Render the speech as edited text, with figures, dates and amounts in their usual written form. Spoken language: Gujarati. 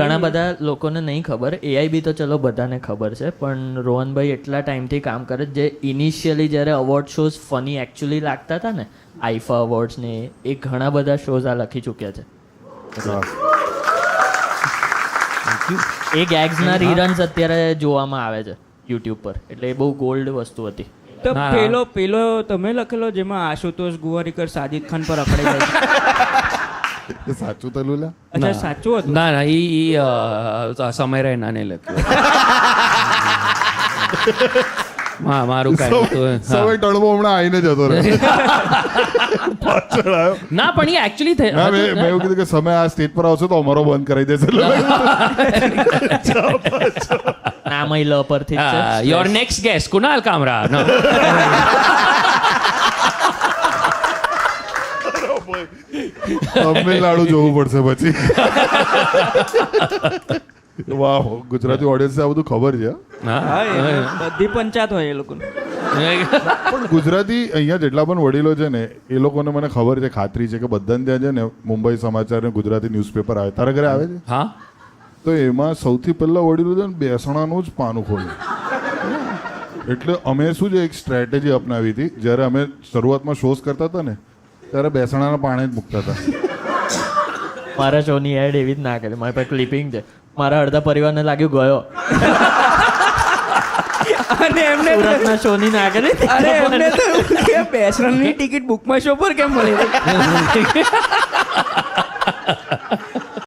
ઘણા બધા લોકોને નહીં ખબર, એઆઈ બી તો ચલો બધાને ખબર છે, પણ રોહનભાઈ એટલા ટાઈમથી કામ કરે જે ઇનિશિયલી જ્યારે અવોર્ડ શોઝ ફની એકચ્યુઅલી લાગતા હતા ને, આઈફા અવોર્ડ્સ ને એ ઘણા બધા શોઝ આ લખી ચૂક્યા છે. એ ગેગ્સના રીરન્સ અત્યારે જોવામાં આવે છે યુટ્યુબ પર, એટલે એ બહુ ગોલ્ડ વસ્તુ હતી. તો પેલો તમે લખેલો જેમાં આશુતોષ ગુવારીકર સાજિદ ખાન પર અકળાઈ જાય છે, સાચું તો લુલા? અચ્છા સાચું હતું? ના ઈ સમય રૈનાને લખ્યું. મારું કાંઈ સમય ટળવો હમણાં આવીને જતો રહે. પાછળ આવ્યો. ના પણ એ એકચ્યુઅલી ના, મેં એવું કીધું કે સમય આ સ્ટેજ પર આવશે તો અમારો બંધ કરાવી દેશે. નામ લ પરથી જ છે. Your next guest Kunal Kamra. Tamil Nadu જોવું પડશે પછી. વાહ, ગુજરાતી ઓડિયન્સ આ બધું ખબર છે. બધી પંચાયત હોય એ લોકોને. પણ ગુજરાતી અહીંયા જેટલા પણ વડીલો છે ને એ લોકોને મને ખબર છે, ખાતરી છે કે બધાને ત્યાં છે ને મુંબઈ સમાચાર ને ગુજરાતી ન્યૂઝપેપર આવે. તારા ઘરે આવે છે? હા. તો એમાં સૌથી પહેલા વડીલો છે ને બેસણાનું જ પાનું ખોલ્યું. એટલે અમે શું છે એક સ્ટ્રેટેજી અપનાવી હતી. જ્યારે અમે શરૂઆતમાં શોઝ કરતા હતા ને ત્યારે બેસણાના પાણે જ મૂકતા હતા. મારા શોની એડ એવી જ ના કરી. મારી પાસે ક્લિપિંગ છે. મારા અડધા પરિવારને લાગ્યું ગયો. અને એમને સુરતના શોની ના કરી. અરે એમને તો બેસરણની ટિકિટ બુકમાં શો પર કેમ મળી?